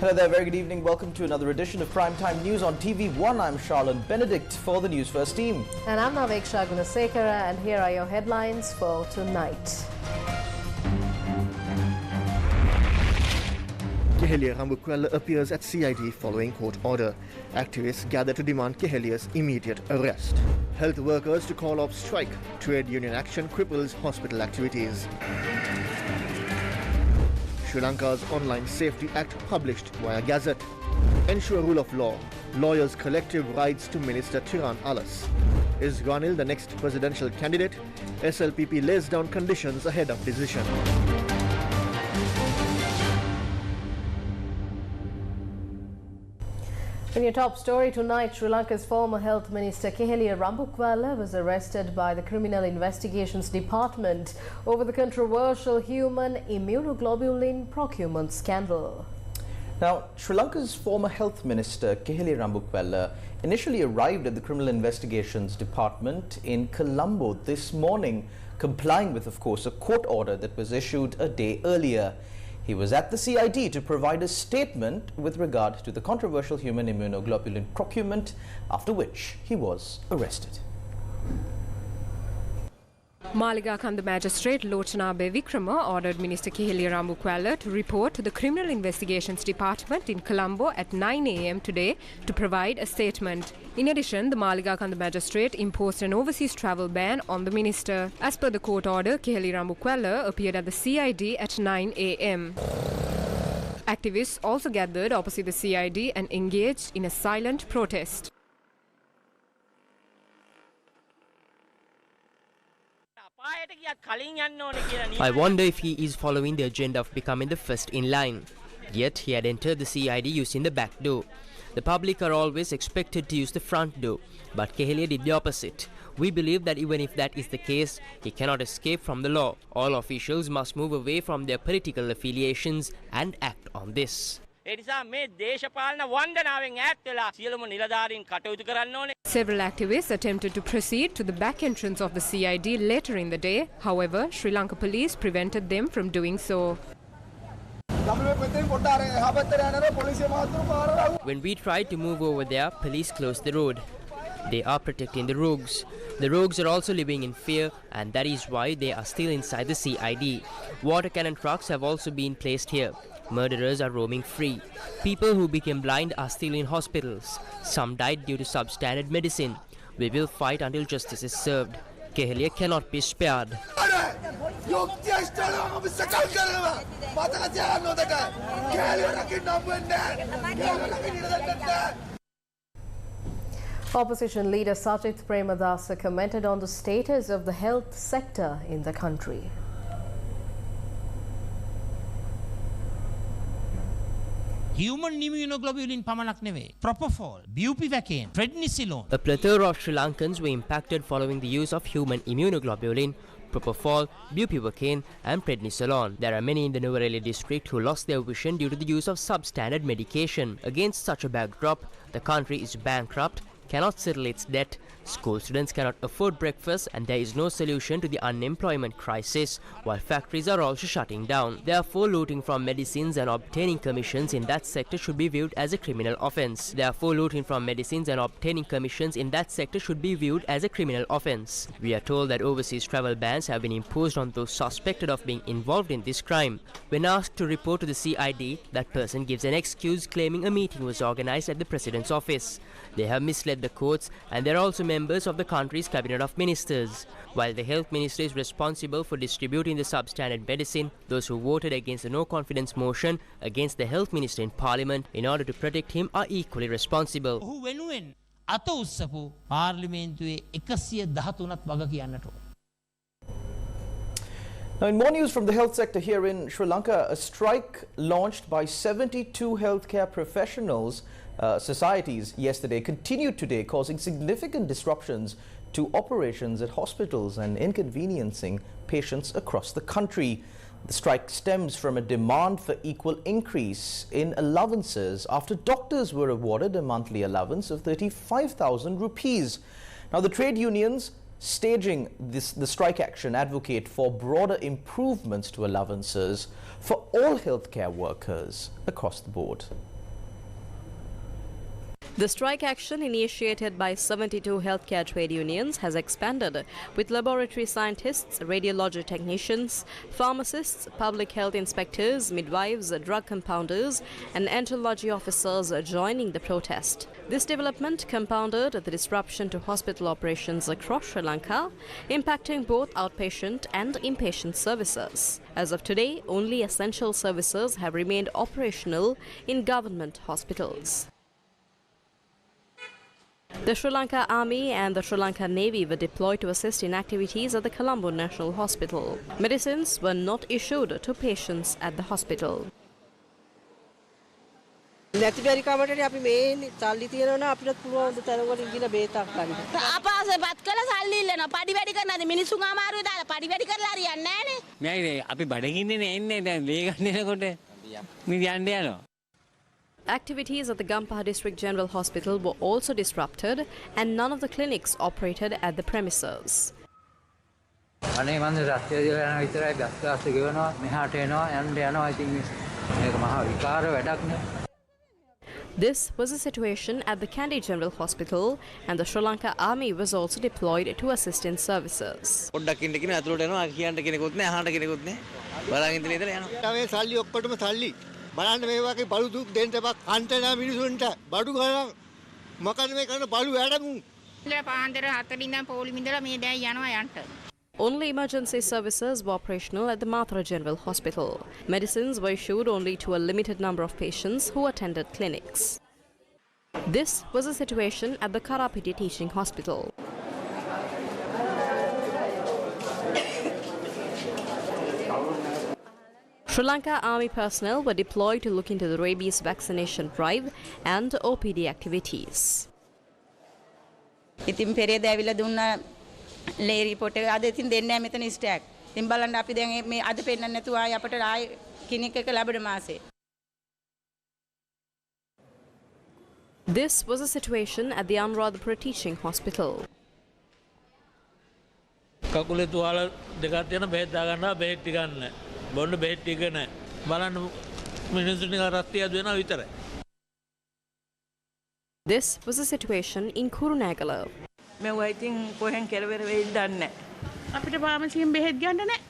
Hello there, very good evening. Welcome to another edition of Primetime News on TV1. I'm Charlotte Benedict for the Newsfirst team. And I'm Naveksha Gunasekara, and here are your headlines for tonight. Keheliya Rambukwella appears at CID following court order. Activists gather to demand Keheliya's immediate arrest. Health workers to call off strike. Trade union action cripples hospital activities. Sri Lanka's Online Safety Act published via Gazette. Ensure rule of law. Lawyers' collective rights to Minister Tiran Alas. Is Ranil the next presidential candidate? SLPP lays down conditions ahead of decision. In your top story tonight, Sri Lanka's former Health Minister Keheliya Rambukwella was arrested by the Criminal Investigations Department over the controversial human immunoglobulin procurement scandal. Now, Sri Lanka's former Health Minister Keheliya Rambukwella initially arrived at the Criminal Investigations Department in Colombo this morning, complying with, of course, a court order that was issued a day earlier. He was at the CID to provide a statement with regard to the controversial human immunoglobulin procurement, after which he was arrested. Maligakanda Magistrate LRO Wickremesinghe ordered Minister Keheliya Rambukwella to report to the Criminal Investigations Department in Colombo at 9 a.m. today to provide a statement. In addition, the Maligakanda Magistrate imposed an overseas travel ban on the minister. As per the court order, Keheliya Rambukwella appeared at the CID at 9 a.m. Activists also gathered opposite the CID and engaged in a silent protest. I wonder if he is following the agenda of becoming the first in line. Yet he had entered the CID using the back door. The public are always expected to use the front door, but Keheliya did the opposite. We believe that even if that is the case, he cannot escape from the law. All officials must move away from their political affiliations and act on this. Several activists attempted to proceed to the back entrance of the CID later in the day. However, Sri Lanka police prevented them from doing so. When we tried to move over there, police closed the road. They are protecting the rogues. The rogues are also living in fear, and that is why they are still inside the CID. Water cannon trucks have also been placed here. Murderers are roaming free. People who became blind are still in hospitals. Some died due to substandard medicine. We will fight until justice is served. Keheliya cannot be spared. Opposition leader Sajith Premadasa commented on the status of the health sector in the country. Human immunoglobulin pamanak neve, propofol, bupivacaine, prednisolone. A plethora of Sri Lankans were impacted following the use of human immunoglobulin, propofol, bupivacaine and prednisolone. There are many in the Nuwara district who lost their vision due to the use of substandard medication. Against such a backdrop, the country is bankrupt, cannot settle its debt, school students cannot afford breakfast, and there is no solution to the unemployment crisis, while factories are also shutting down. Therefore, looting from medicines and obtaining commissions in that sector should be viewed as a criminal offence. We are told that overseas travel bans have been imposed on those suspected of being involved in this crime. When asked to report to the CID, that person gives an excuse claiming a meeting was organised at the President's office. They have misled the courts, and they are also members of the country's cabinet of ministers. While the health minister is responsible for distributing the substandard medicine, those who voted against the no confidence motion against the health minister in parliament in order to protect him are equally responsible. Now, in more news from the health sector here in Sri Lanka, a strike launched by 72 healthcare professionals societies yesterday continued today, causing significant disruptions to operations at hospitals and inconveniencing patients across the country. The strike stems from a demand for equal increase in allowances after doctors were awarded a monthly allowance of 35,000 rupees. Now, the trade unions staging the strike action advocate for broader improvements to allowances for all healthcare workers across the board. The strike action initiated by 72 healthcare trade unions has expanded, with laboratory scientists, radiology technicians, pharmacists, public health inspectors, midwives, drug compounders and enterology officers joining the protest. This development compounded the disruption to hospital operations across Sri Lanka, impacting both outpatient and inpatient services. As of today, only essential services have remained operational in government hospitals. The Sri Lanka Army and the Sri Lanka Navy were deployed to assist in activities at the Colombo National Hospital. Medicines were not issued to patients at the hospital. Activities at the Gampaha District General Hospital were also disrupted and none of the clinics operated at the premises. This was the situation at the Kandy General Hospital, and the Sri Lanka Army was also deployed to assist in services. බලන්න මේ වගේ බලු දුක් දෙන්න එපා කන්ට නා මිනිසුන්ට බඩු ගන්න මොකද මේ කරන බලු වැඩමු පාන්දර 4 ඉඳන් පොලිම ඉඳලා මේ දැන් යනවා යන්න. Only emergency services were operational at the Mathura General Hospital. Medicines were issued only to a limited number of patients who attended clinics. This was the situation at the Karapiti Teaching Hospital. Sri Lanka Army personnel were deployed to look into the rabies vaccination drive and OPD activities. ඉතින් පෙරේද ඇවිල්ලා දුන්නා ලේ report එක අද ඉතින් දෙන්නේ නැහැ මෙතන ස්ටෑක්. ඉතින් බලන්න අපි දැන් මේ අද පෙන්නන්න නැතුව ආයි අපිට ආයි ක්ලිනික් එක ලැබෙන මාසේ. This was a situation at the Anuradhapura Teaching Hospital. කකුලේ තුවාල දෙකක් තියෙන බෙහෙත් දාගන්නවා බෙහෙත් ටික ගන්න. බොන්න බෙහෙත් ටික නැහැ. බලන්න මිනිස්සුන්ගේ රත්තිය දුවනවා විතරයි. This was a situation in Kurunegala. මෙව ඉතින් කොහෙන් කෙලවර වෙයිද දන්නේ නැහැ. අපිට ෆාමසියෙන් බෙහෙත් ගන්න නැහැ.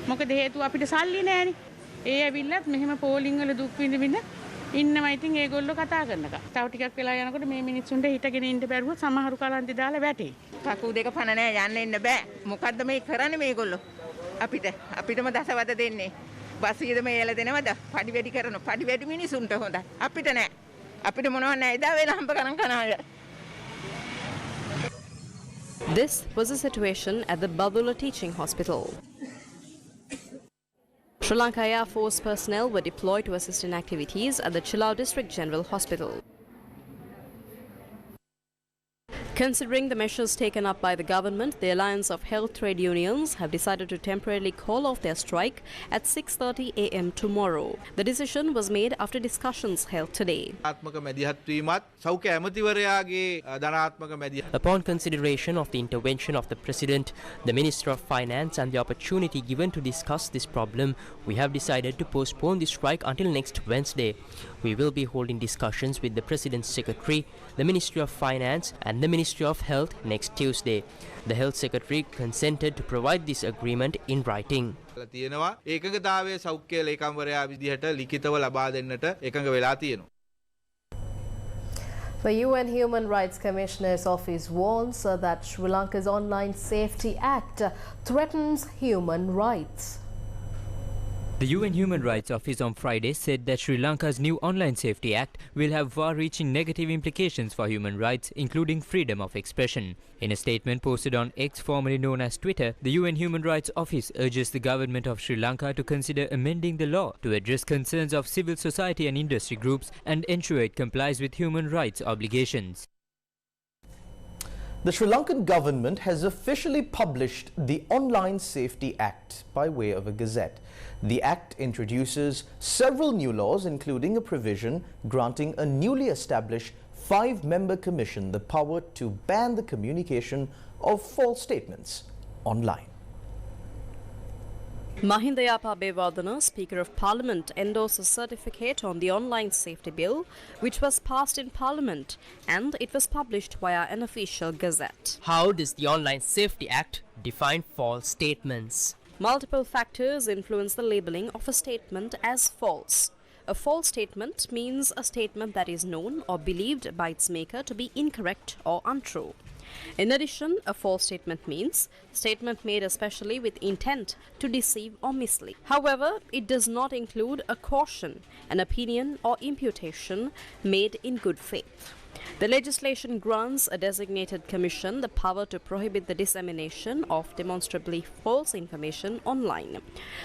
මොකද හේතුව අපිට සල්ලි නැහැනේ. ඒ ඇවිල්ලත් මෙහෙම පෝලිං වල දුක් විඳින්න ඉන්නවා. ඉතින් ඒගොල්ලෝ කතා කරනවා. තව ටිකක් වෙලා යනකොට මේ මිනිස්සුන්ට හිටගෙන ඉන්න බැරුව සමහරු කලන්ති දාලා වැටේ. කකු දෙක පණ නැහැ යන්න ඉන්න බෑ. මොකද්ද මේ කරන්නේ මේගොල්ලෝ? අපිටම දසවද දෙන්නේ. බස් වියදම එයලා දෙනවද? පඩි වැඩි කරන පඩි වැඩි මිනිසුන්ට හොඳයි. අපිට නෑ. අපිට මොනව නැහැ එදා වෙලා හම්බ කරන් කනවා. This was a situation at the Babula Teaching Hospital. Sri Lanka Air Force personnel were deployed to assist in activities at the Chilau District General Hospital. Considering the measures taken up by the government, the Alliance of Health Trade Unions have decided to temporarily call off their strike at 6:30 a.m. tomorrow. The decision was made after discussions held today. Upon consideration of the intervention of the President, the Minister of Finance and the opportunity given to discuss this problem, we have decided to postpone the strike until next Wednesday. We will be holding discussions with the President's Secretary, the Ministry of Finance and the Ministry of Health next Tuesday. The Health Secretary consented to provide this agreement in writing. The UN Human Rights Commissioner's office warns that Sri Lanka's Online Safety Act threatens human rights. The UN Human Rights Office on Friday said that Sri Lanka's new Online Safety Act will have far-reaching negative implications for human rights, including freedom of expression. In a statement posted on X, formerly known as Twitter, the UN Human Rights Office urges the government of Sri Lanka to consider amending the law to address concerns of civil society and industry groups and ensure it complies with human rights obligations. The Sri Lankan government has officially published the Online Safety Act by way of a Gazette. The Act introduces several new laws, including a provision granting a newly established 5-member commission the power to ban the communication of false statements online. Mahinda Yapa Speaker of Parliament, endorsed a certificate on the online safety bill, which was passed in Parliament, and it was published via an official Gazette. How does the Online Safety Act define false statements? Multiple factors influence the labelling of a statement as false. A false statement means a statement that is known or believed by its maker to be incorrect or untrue. In addition, a false statement means statement made especially with intent to deceive or mislead. However, it does not include a caution, an opinion or imputation made in good faith. The legislation grants a designated commission the power to prohibit the dissemination of demonstrably false information online.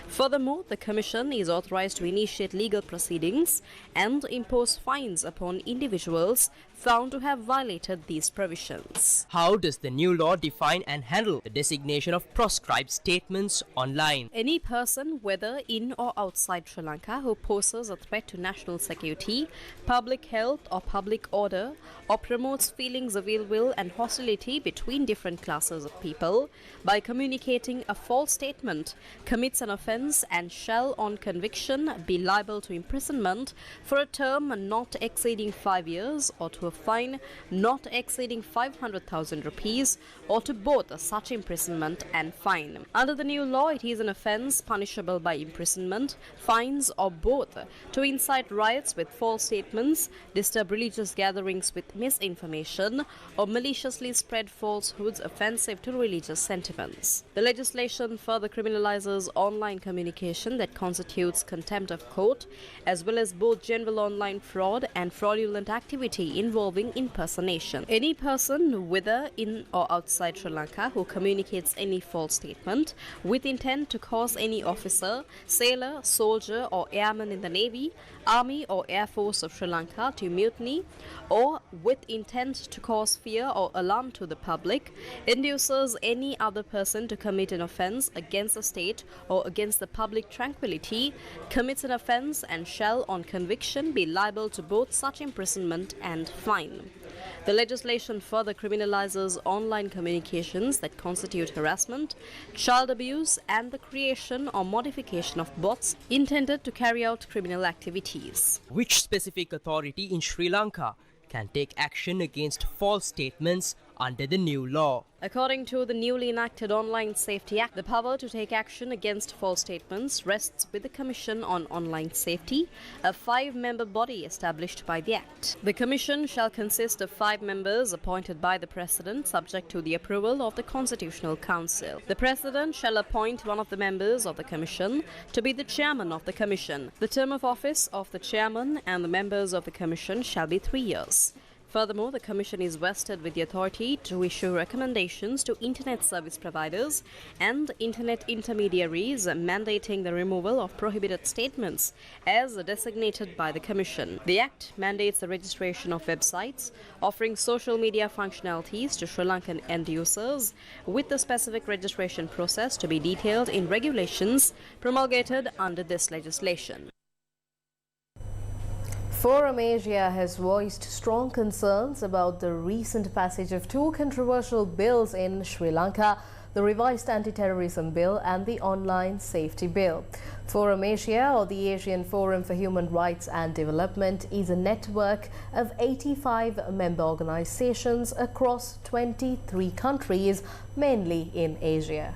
Furthermore, the commission is authorized to initiate legal proceedings and impose fines upon individuals found to have violated these provisions. How does the new law define and handle the designation of proscribed statements online? Any person, whether in or outside Sri Lanka, who poses a threat to national security, public health or public order, or promotes feelings of ill will and hostility between different classes of people by communicating a false statement, commits an offence and shall on conviction be liable to imprisonment for a term not exceeding 5 years or to a fine not exceeding 500,000 rupees or to both such imprisonment and fine. Under the new law, it is an offence punishable by imprisonment, fines or both to incite riots with false statements, disturb religious gatherings with misinformation or maliciously spread falsehoods offensive to religious sentiments. The legislation further criminalizes online communication that constitutes contempt of court, as well as both general online fraud and fraudulent activity involving impersonation. Any person, whether in or outside Sri Lanka, who communicates any false statement with intent to cause any officer, sailor, soldier or airman in the Navy, Army or Air Force of Sri Lanka to mutiny, or with intent to cause fear or alarm to the public, induces any other person to commit an offence against the state or against the public tranquility, commits an offence and shall on conviction be liable to both such imprisonment and fine. The legislation further criminalizes online communications that constitute harassment, child abuse, and the creation or modification of bots intended to carry out criminal activities. Which specific authority in Sri Lanka can take action against false statements under the new law? According to the newly enacted Online Safety Act, the power to take action against false statements rests with the Commission on Online Safety, a 5-member body established by the Act. The Commission shall consist of 5 members appointed by the President, subject to the approval of the Constitutional Council. The President shall appoint one of the members of the Commission to be the Chairman of the Commission. The term of office of the Chairman and the members of the Commission shall be 3 years. Furthermore, the Commission is vested with the authority to issue recommendations to Internet service providers and Internet intermediaries mandating the removal of prohibited statements as designated by the Commission. The Act mandates the registration of websites offering social media functionalities to Sri Lankan end users, with the specific registration process to be detailed in regulations promulgated under this legislation. Forum Asia has voiced strong concerns about the recent passage of 2 controversial bills in Sri Lanka, the revised anti-terrorism bill and the online safety bill. Forum Asia, or the Asian Forum for Human Rights and Development, is a network of 85 member organizations across 23 countries, mainly in Asia.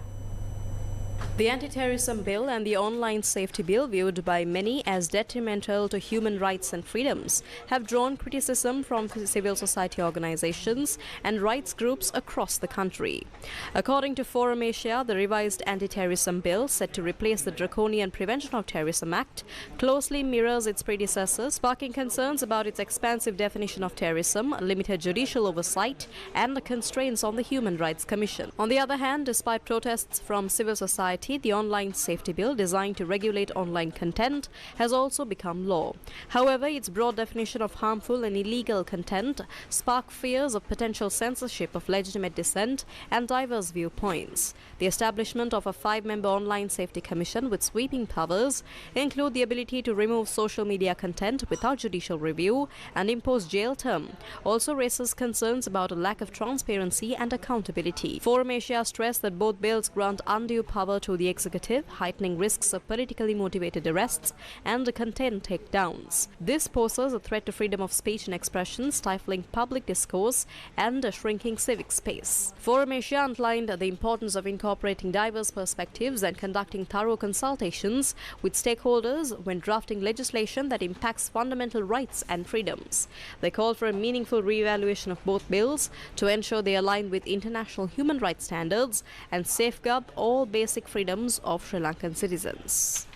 The anti-terrorism bill and the online safety bill, viewed by many as detrimental to human rights and freedoms, have drawn criticism from civil society organizations and rights groups across the country. According to Forum Asia, the revised anti-terrorism bill, set to replace the draconian Prevention of Terrorism Act, closely mirrors its predecessors, sparking concerns about its expansive definition of terrorism, limited judicial oversight, and the constraints on the Human Rights Commission. On the other hand, despite protests from civil society, the online safety bill, designed to regulate online content, has also become law. However, its broad definition of harmful and illegal content sparks fears of potential censorship of legitimate dissent and diverse viewpoints. The establishment of a 5-member online safety commission with sweeping powers include the ability to remove social media content without judicial review and impose jail term, also raises concerns about a lack of transparency and accountability. Forum Asia stressed that both bills grant undue power to the executive, heightening risks of politically motivated arrests and content takedowns. This poses a threat to freedom of speech and expression, stifling public discourse and shrinking civic space. Forum Asia underlined the importance of incorporating diverse perspectives and conducting thorough consultations with stakeholders when drafting legislation that impacts fundamental rights and freedoms. They called for a meaningful re-evaluation of both bills to ensure they align with international human rights standards and safeguard all basic freedoms of Sri Lankan citizens.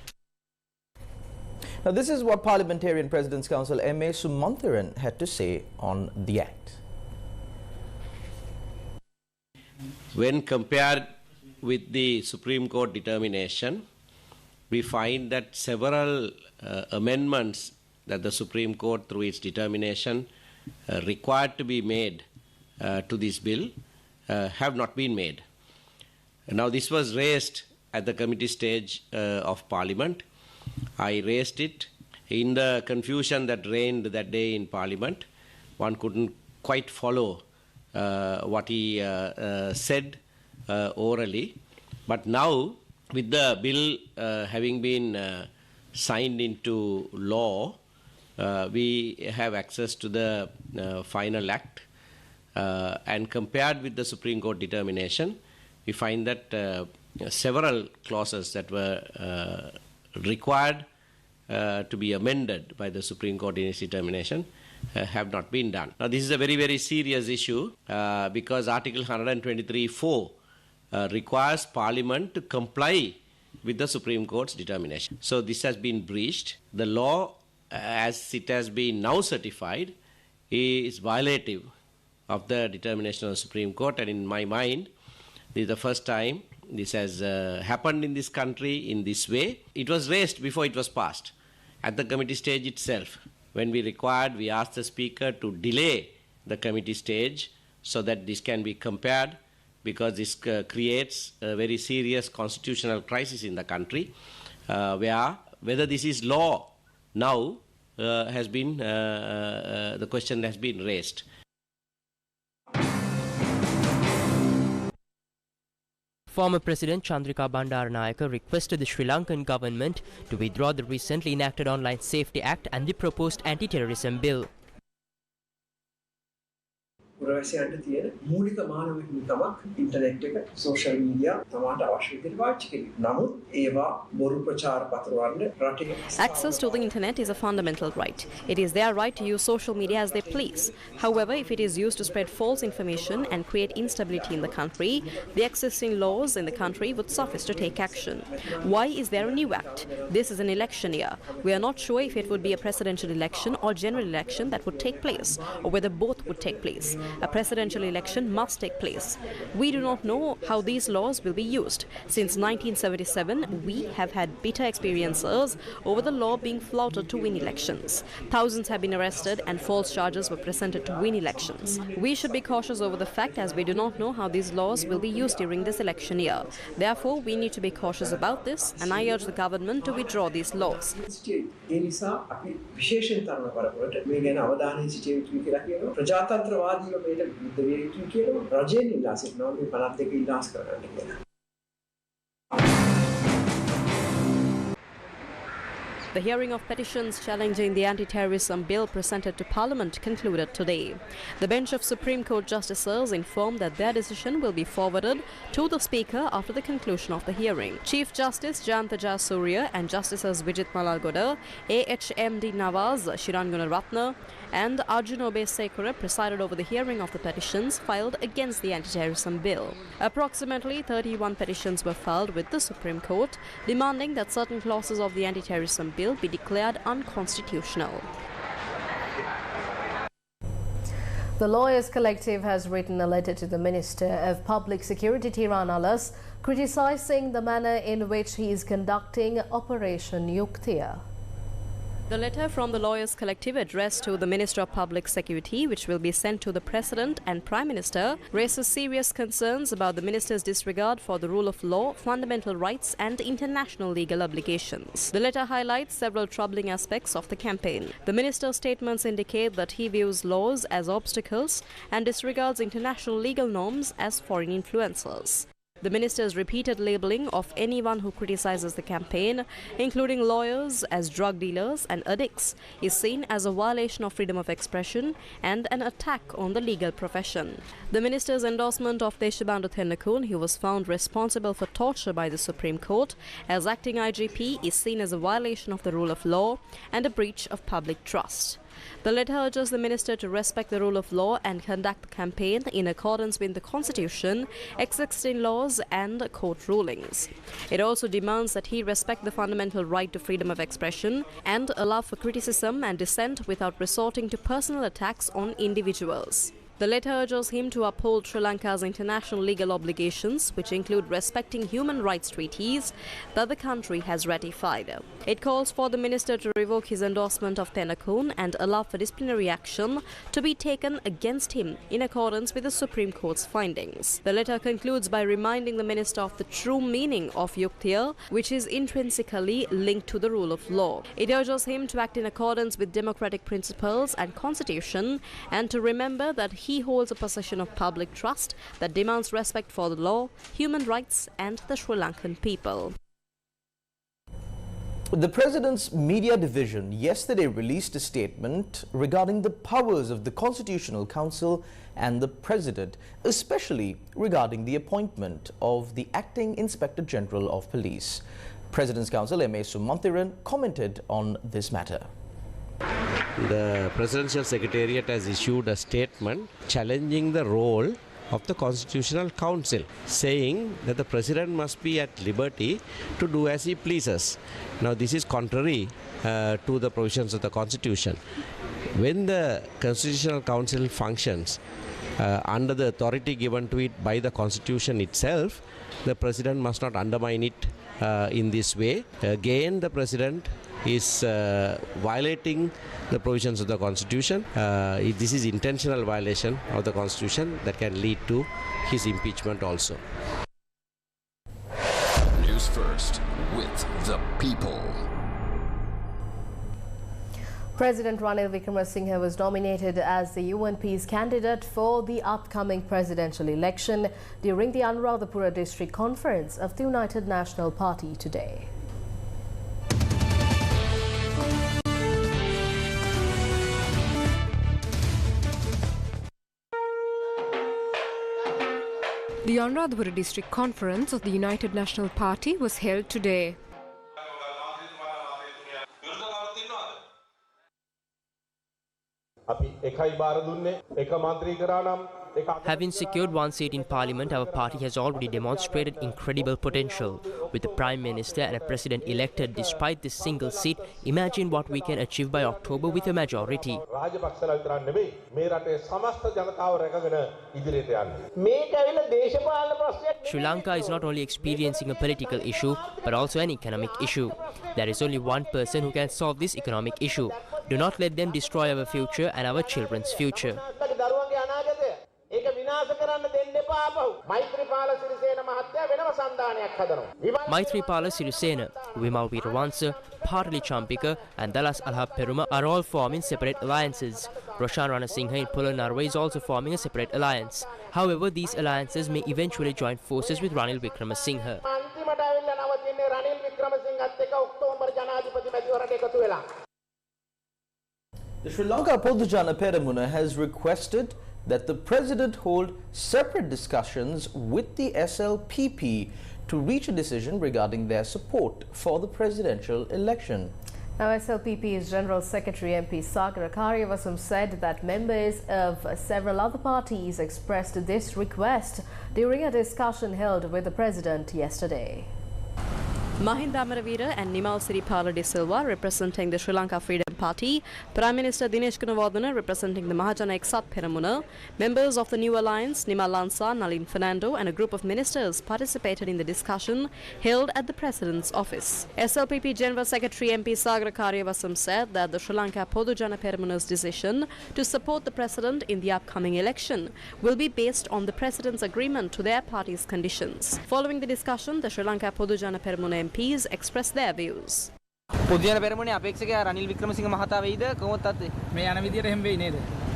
Now, this is what Parliamentarian President's Counsel MA Sumanthiran had to say on the act. When compared with the Supreme Court determination, we find that several amendments that the Supreme Court, through its determination, required to be made to this bill have not been made. Now, this was raised at the committee stage of Parliament. I raised it in the confusion that reigned that day in Parliament. One couldn't quite follow what he said orally. But now, with the bill having been signed into law, we have access to the final act. And compared with the Supreme Court determination, we find that several clauses that were required to be amended by the Supreme Court in its determination have not been done. Now, this is a very, very serious issue because Article 123(4) requires Parliament to comply with the Supreme Court's determination. So this has been breached. The law, as it has been now certified, is violative of the determination of the Supreme Court, and in my mind, this is the first time this has happened in this country in this way. It was raised before it was passed at the committee stage itself. When we asked the Speaker to delay the committee stage so that this can be compared, because this creates a very serious constitutional crisis in the country, where whether this is law now has been, the question has been raised. Former President Chandrika Bandaranayake requested the Sri Lankan government to withdraw the recently enacted Online Safety Act and the proposed anti-terrorism bill. පුරවැසියන්ට තියෙන මූලික මානව හිමිකමක් internet එක social media තමාට අවශ්‍ය විදිහට පාවිච්චි කිරීම. නමුත් ඒවා බොරු ප්‍රචාර පතරවන්න රටේ Access to the internet is a fundamental right. It is their right to use social media as they please. However, if it is used to spread false information and create instability in the country, the existing laws in the country would suffice to take action. Why is there a new act? This is an election year. We are not sure if it would be a presidential election or general election that would take place, or whether both would take place. A presidential election must take place. We do not know how these laws will be used. Since 1977, we have had bitter experiences over the law being flouted to win elections. Thousands have been arrested and false charges were presented to win elections. We should be cautious over the fact, as we do not know how these laws will be used during this election year. Therefore, we need to be cautious about this, and I urge the government to withdraw these laws. ඒ නිසා අපි විශේෂයෙන් තරම කරපොරට මේ ගැන අවධානය සිටිය යුතුයි කියලා කියනවා. ප්‍රජාතන්ත්‍රවාදීව මේක විරුද්ධ විය යුතුයි කියනවා. රජයෙන් ඉල්ලා සිටිනවා මේ 52 ඉල්ලාස් කරගන්න කියලා. The hearing of petitions challenging the anti-terrorism bill presented to Parliament concluded today. The bench of Supreme Court justices informed that their decision will be forwarded to the Speaker after the conclusion of the hearing. Chief Justice Jayanta Jayasuriya and Justices Vijit Malalgoda, AHMD Nawaz Shirangunaratne and Arjunobe Sekura presided over the hearing of the petitions filed against the anti-terrorism bill. Approximately 31 petitions were filed with the Supreme Court, demanding that certain clauses of the anti-terrorism bill be declared unconstitutional. The Lawyers Collective has written a letter to the Minister of Public Security Thea Alas, criticising the manner in which he is conducting Operation Yuktiya. The letter from the Lawyers Collective addressed to the Minister of Public Security, which will be sent to the President and Prime Minister, raises serious concerns about the Minister's disregard for the rule of law, fundamental rights and international legal obligations. The letter highlights several troubling aspects of the campaign. The Minister's statements indicate that he views laws as obstacles and disregards international legal norms as foreign influences. The minister's repeated labelling of anyone who criticises the campaign, including lawyers as drug dealers and addicts, is seen as a violation of freedom of expression and an attack on the legal profession. The minister's endorsement of Deshabandu Thennakoon, who was found responsible for torture by the Supreme Court as acting IGP, is seen as a violation of the rule of law and a breach of public trust. The letter urges the minister to respect the rule of law and conduct the campaign in accordance with the Constitution, existing laws and court rulings. It also demands that he respect the fundamental right to freedom of expression and allow for criticism and dissent without resorting to personal attacks on individuals. The letter urges him to uphold Sri Lanka's international legal obligations, which include respecting human rights treaties that the country has ratified. It calls for the minister to revoke his endorsement of Thennakoon and allow for disciplinary action to be taken against him in accordance with the Supreme Court's findings. The letter concludes by reminding the minister of the true meaning of Yuktiya, which is intrinsically linked to the rule of law. It urges him to act in accordance with democratic principles and constitution and to remember that he holds a position of public trust that demands respect for the law, human rights and the Sri Lankan people. The President's Media Division yesterday released a statement regarding the powers of the Constitutional Council and the President, especially regarding the appointment of the Acting Inspector General of Police. President's Counsel MAA Sumantiran commented on this matter. The Presidential Secretariat has issued a statement challenging the role of the Constitutional Council, saying that the President must be at liberty to do as he pleases. Now, this is contrary to the provisions of the Constitution. When the Constitutional Council functions under the authority given to it by the Constitution itself, the President must not undermine it in this way. Again, the President is violating the provisions of the Constitution. This is intentional violation of the Constitution that can lead to his impeachment also. News First with the people. President Ranil Wickremesinghe was nominated as the UNP's candidate for the upcoming presidential election during the Anuradhapura District Conference of the United National Party today. The Anuradhapura District Conference of the United National Party was held today. Having secured one seat in Parliament, our party has already demonstrated incredible potential. With the Prime Minister and a President elected despite this single seat, imagine what we can achieve by October with a majority. Sri Lanka is not only experiencing a political issue, but also an economic issue. There is only one person who can solve this economic issue. Do not let them destroy our future and our children's future. Maithripala Sirisena, Wimal Weerawansa, Partali Champika and Dallas Alhapperuma are all forming separate alliances. Roshan Ranasinghe in Polonnaruwa is also forming a separate alliance. However, these alliances may eventually join forces with Ranil Wickremesinghe. The Sri Lanka Podujana Peramuna has requested that the President hold separate discussions with the SLPP to reach a decision regarding their support for the presidential election. Now, SLPP's General Secretary MP Sagar Karyavasam said that members of several other parties expressed this request during a discussion held with the President yesterday. Mahinda Amaravira and Nimal Siripala de Silva representing the Sri Lanka Freedom Party, Prime Minister Dinesh Gunawardena representing the Mahajana Eksat Peramuna, members of the New Alliance, Nima Lansa, Nalin Fernando and a group of ministers participated in the discussion held at the President's office. SLPP General Secretary MP Sagar Karyavasam said that the Sri Lanka Podujana Peramuna's decision to support the President in the upcoming election will be based on the President's agreement to their party's conditions. Following the discussion, the Sri Lanka Podujana Peramuna MPs expressed their views. පොදුජන පෙරමුණේ අපේක්ෂකයා රනිල් වික්‍රමසිංහ මහතා වෙයිද කොහොමද තත්ත්වය? මේ යන විදියට එහෙම වෙයි නේද?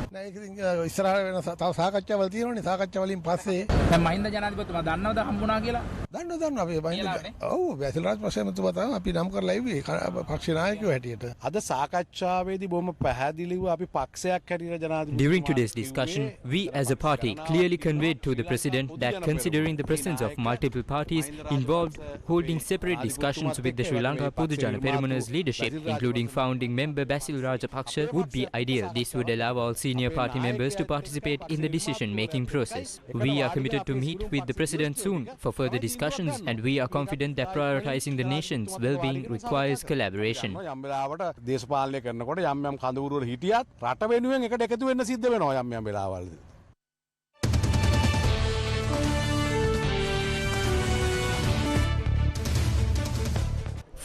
ඉස්සරහට වෙන තව සාකච්ඡාවල් තියෙනවනේ සාකච්ඡාවලින් පස්සේ දැන් මහින්ද ජනාධිපතිතුමා දන්නවද හම්බුණා කියලා? දන්නවා අපි මහින්ද ඔව් බැසිල් රාජපක්ෂමතුමා තමයි අපි නම් කරලා ඉවි පක්ෂ නායකයෝ හැටියට. අද සාකච්ඡාවේදී බොහොම පැහැදිලිව අපි පක්ෂයක් හැටියට ජනාධිපති. During today's discussion, we as a party clearly conveyed to the President that considering the presence of multiple parties involved, holding separate discussions with the Sri Lanka Podujana Peremuna's leadership, including founding member Basil Rajapaksa, would be ideal. This would allow all senior party members to participate in the decision-making process. We are committed to meet with the President soon for further discussions, and we are confident that prioritizing the nation's well-being requires collaboration. යම් වෙලාවට දේශපාලනය කරනකොට යම් කඳවුරු වල හිටියත් රට වෙනුවෙන් එකට එකතු වෙන්න සිද්ධ වෙනවා යම් වෙලාවලදී.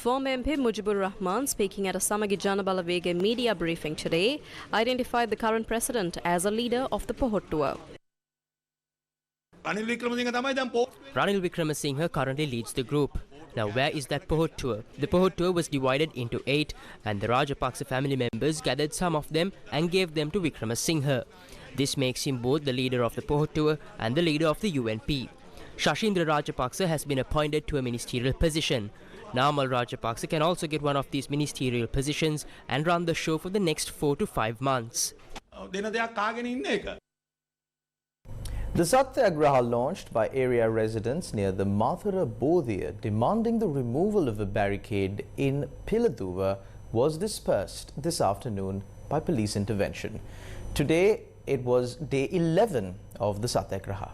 Former MP Mujibur Rahman, speaking at a Samagi Janabalawege media briefing today, identified the current president as a leader of the Pohot tour. Ranil Wickremesinghe currently leads the group. Now, where is that Pohot tour? The Pohot tour was divided into 8, and the Rajapaksa family members gathered some of them and gave them to Wickremesinghe. This makes him both the leader of the Pohot tour and the leader of the UNP. Shashindra Rajapaksa has been appointed to a ministerial position. Namal Rajapaksa can also get one of these ministerial positions and run the show for the next 4 to 5 months. The Satyagraha launched by area residents near the Mathura Bodhiya demanding the removal of a barricade in Piladuva was dispersed this afternoon by police intervention. Today it was day 11 of the Satyagraha.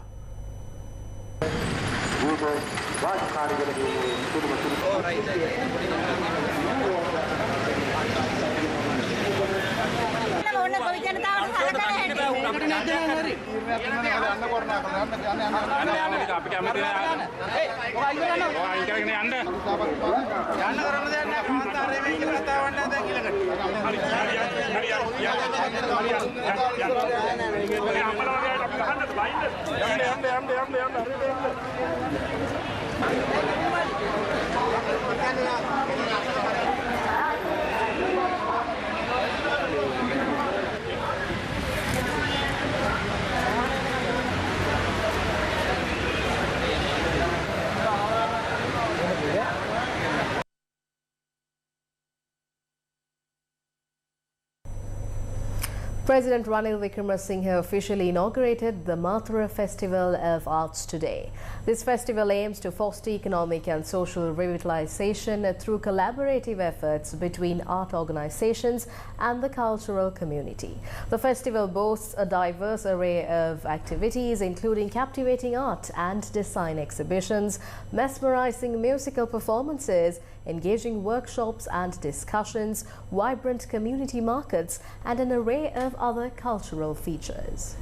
President Ranil Wickremesinghe officially inaugurated the Mathura Festival of Arts today. This festival aims to foster economic and social revitalization through collaborative efforts between art organizations and the cultural community. The festival boasts a diverse array of activities, including captivating art and design exhibitions, mesmerizing musical performances, engaging workshops and discussions, vibrant community markets, and an array of other cultural features.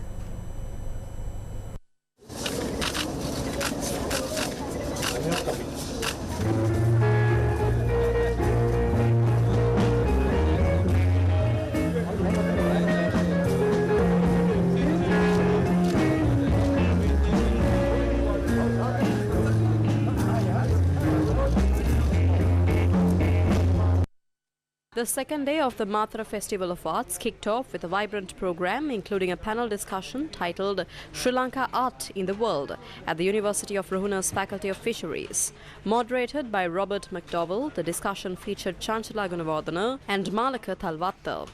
The second day of the Mathura Festival of Arts kicked off with a vibrant program including a panel discussion titled Sri Lanka Art in the World at the University of Ruhuna's Faculty of Fisheries. Moderated by Robert McDowell, the discussion featured Chanchala Gunawardana and Malaka Talvatta.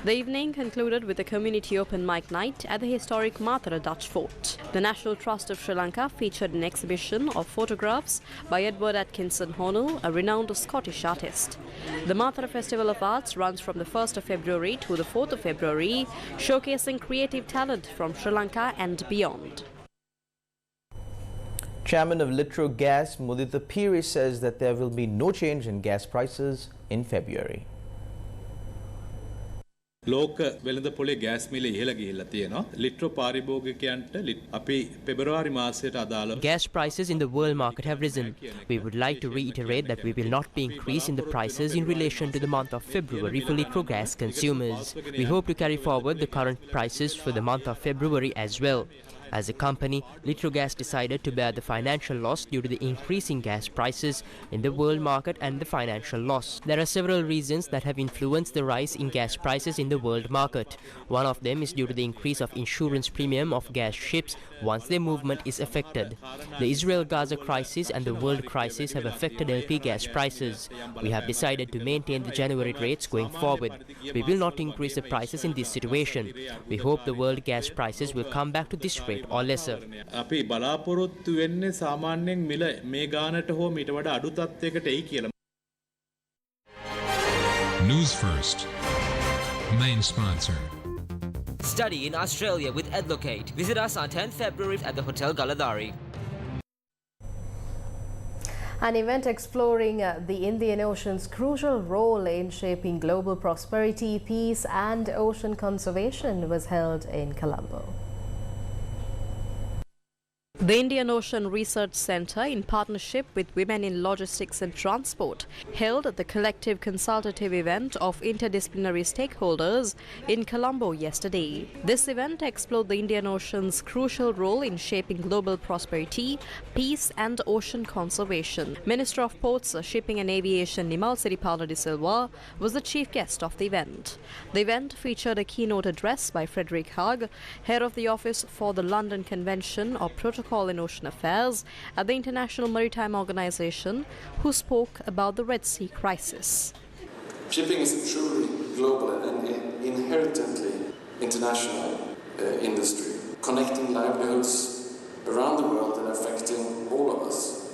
The evening concluded with a community open mic night at the historic Mathura Dutch Fort. The National Trust of Sri Lanka featured an exhibition of photographs by Edward Atkinson Hornell, a renowned Scottish artist. The Mathura Festival of Arts runs from the 1st of February to the 4th of February, showcasing creative talent from Sri Lanka and beyond. Chairman of LRO Gas, Mudita Piri, says that there will be no change in gas prices in February. ලෝක වෙළඳ පොලේ gas මිල ඉහළ ගිහිල්ලා තියෙනවා. ලිට්‍රෝ පාරිභෝගිකයන්ට අපි පෙබරවාරි මාසයට අදාළ Gas prices in the world market have risen. We would like to reiterate that we will not be increasing the prices in relation to the month of February for LRO gas consumers. We hope to carry forward the current prices for the month of February as well. As a company, LRO Gas decided to bear the financial loss due to the increasing gas prices in the world market and the financial loss. There are several reasons that have influenced the rise in gas prices in the world market. One of them is due to the increase of insurance premium of gas ships once their movement is affected. The Israel-Gaza crisis and the world crisis have affected LP gas prices. We have decided to maintain the January rates going forward. We will not increase the prices in this situation. We hope the world gas prices will come back to this rate or lesser. අපි බලාපොරොත්තු වෙන්නේ සාමාන්‍යයෙන් මිල මේ ගානට හෝ මීට වඩා අඩු තත්යකට එයි කියලා. Newsfirst, main sponsor. Study in Australia with Edlocate. Visit us on 10th February at the Hotel Galadari. An event exploring the Indian Ocean's crucial role in shaping global prosperity, peace and ocean conservation was held in Colombo. The Indian Ocean Research Centre, in partnership with Women in Logistics and Transport, held the collective consultative event of interdisciplinary stakeholders in Colombo yesterday. This event explored the Indian Ocean's crucial role in shaping global prosperity, peace and ocean conservation. Minister of Ports, Shipping and Aviation Nimal Siripala de Silva was the chief guest of the event. The event featured a keynote address by Frederick Haag, head of the Office for the London Convention of Protocol in Ocean Affairs at the International Maritime Organization, who spoke about the Red Sea crisis. Shipping is a truly global and inherently international industry, connecting livelihoods around the world and affecting all of us.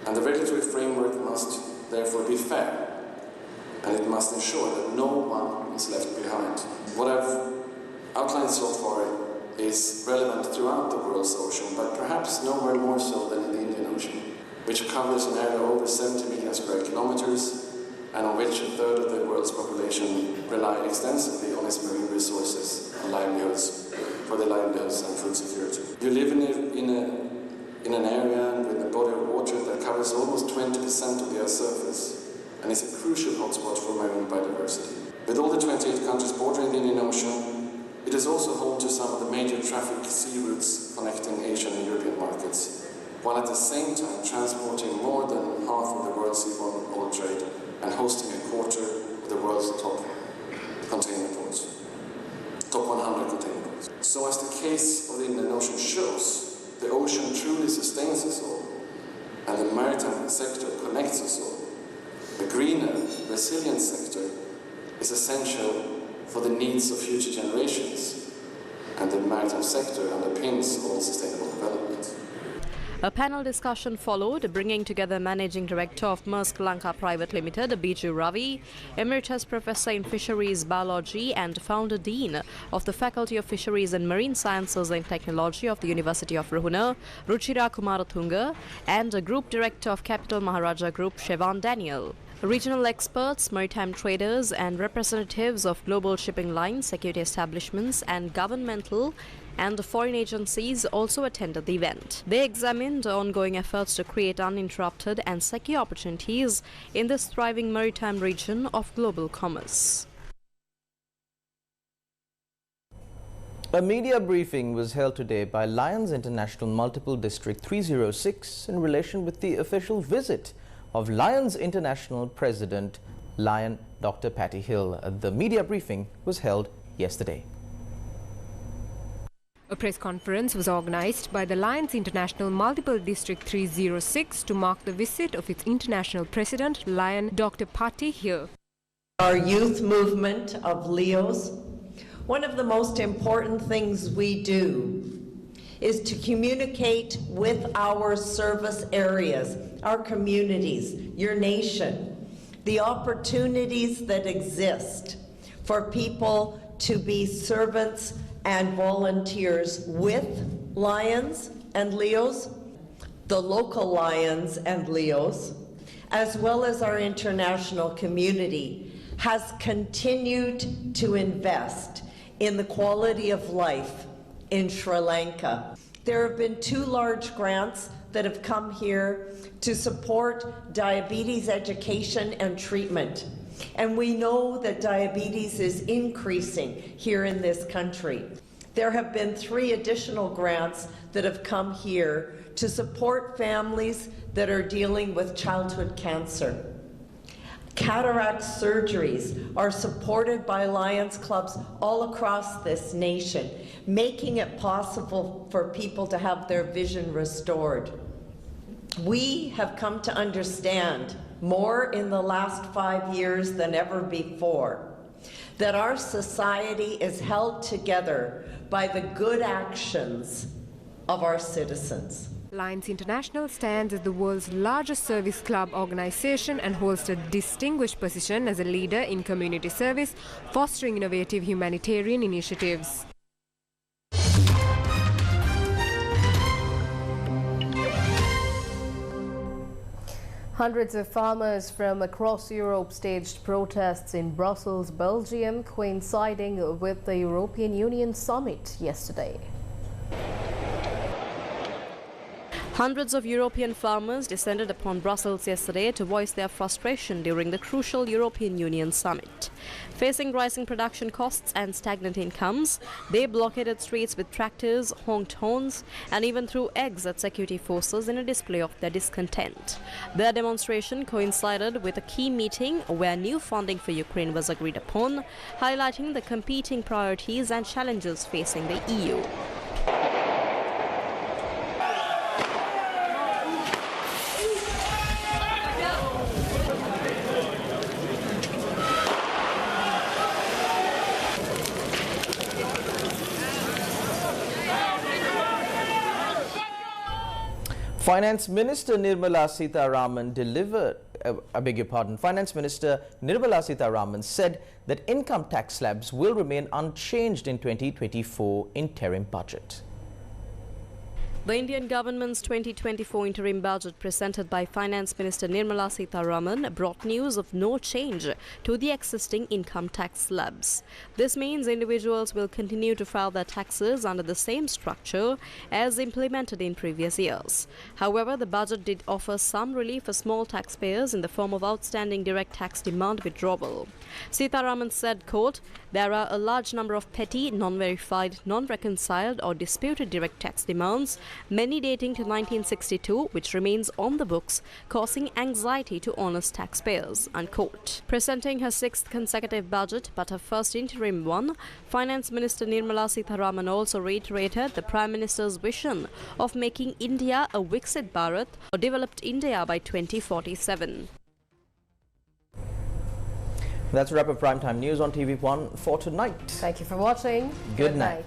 And the regulatory framework must therefore be fair, and it must ensure that no one is left behind. What I've outlined so far is relevant throughout the world's ocean, but perhaps nowhere more so than in the Indian Ocean, which covers an area over 70 million square kilometers and on which a third of the world's population rely extensively on its marine resources and livelihoods for their livelihoods and food security. You live in an area with a body of water that covers almost 20% of the Earth's surface and is a crucial hotspot for marine biodiversity. With all the 28 countries bordering the Indian Ocean, it is also home to some of the major traffic sea routes connecting Asian and European markets, while at the same time transporting more than half of the world's seaborne oil trade and hosting a quarter of the world's top container ports, top 100 container ports. So as the case of the Indian Ocean shows, the ocean truly sustains us all, and the maritime sector connects us all. The greener, resilient sector is essential for the needs of future generations, and the maritime sector underpins all sustainable development. A panel discussion followed, bringing together Managing Director of Maersk Lanka Private Limited, Biju Ravi, Emeritus Professor in Fisheries Biology and Founder Dean of the Faculty of Fisheries and Marine Sciences and Technology of the University of Ruhuna, Ruchira Kumaratunga, and a Group Director of Capital Maharaja Group, Shevan Daniel. Regional experts, maritime traders and representatives of global shipping lines, security establishments and governmental and foreign agencies also attended the event. They examined ongoing efforts to create uninterrupted and secure opportunities in this thriving maritime region of global commerce. A media briefing was held today by Lions International Multiple District 306 in relation with the official visit of Lions International President Lion Dr. Patty Hill. The media briefing was held yesterday. A press conference was organized by the Lions International Multiple District 306 to mark the visit of its international president, Lion Dr. Patty Hill. Our youth movement of LEOs, one of the most important things we do is to communicate with our service areas, our communities, your nation, the opportunities that exist for people to be servants and volunteers with Lions and LEOs, the local Lions and LEOs, as well as our international community, has continued to invest in the quality of life in Sri Lanka. There have been 2 large grants that have come here to support diabetes education and treatment. And we know that diabetes is increasing here in this country. There have been 3 additional grants that have come here to support families that are dealing with childhood cancer. Cataract surgeries are supported by Lions clubs all across this nation, making it possible for people to have their vision restored. We have come to understand more in the last 5 years than ever before that our society is held together by the good actions of our citizens. Lions International stands as the world's largest service club organization and holds a distinguished position as a leader in community service, fostering innovative humanitarian initiatives. Hundreds of farmers from across Europe staged protests in Brussels, Belgium, coinciding with the European Union summit yesterday. Hundreds of European farmers descended upon Brussels yesterday to voice their frustration during the crucial European Union summit. Facing rising production costs and stagnant incomes, they blockaded streets with tractors, honked horns, and even threw eggs at security forces in a display of their discontent. Their demonstration coincided with a key meeting where new funding for Ukraine was agreed upon, highlighting the competing priorities and challenges facing the EU. Finance Minister Nirmala Sitharaman Finance Minister Nirmala Sitharaman said that income tax slabs will remain unchanged in 2024 interim budget. The Indian government's 2024 interim budget presented by Finance Minister Nirmala Sitharaman brought news of no change to the existing income tax slabs. This means individuals will continue to file their taxes under the same structure as implemented in previous years. However, the budget did offer some relief for small taxpayers in the form of outstanding direct tax demand withdrawal. Sitharaman said, quote, "There are a large number of petty, non-verified, non-reconciled or disputed direct tax demands, many dating to 1962, which remains on the books, causing anxiety to honest taxpayers," unquote. Presenting her 6th consecutive budget, but her first interim one, Finance Minister Nirmala Sitharaman also reiterated the Prime Minister's vision of making India a Viksit Bharat or developed India by 2047. That's a wrap of Primetime News on TV1 for tonight. Thank you for watching. Good night.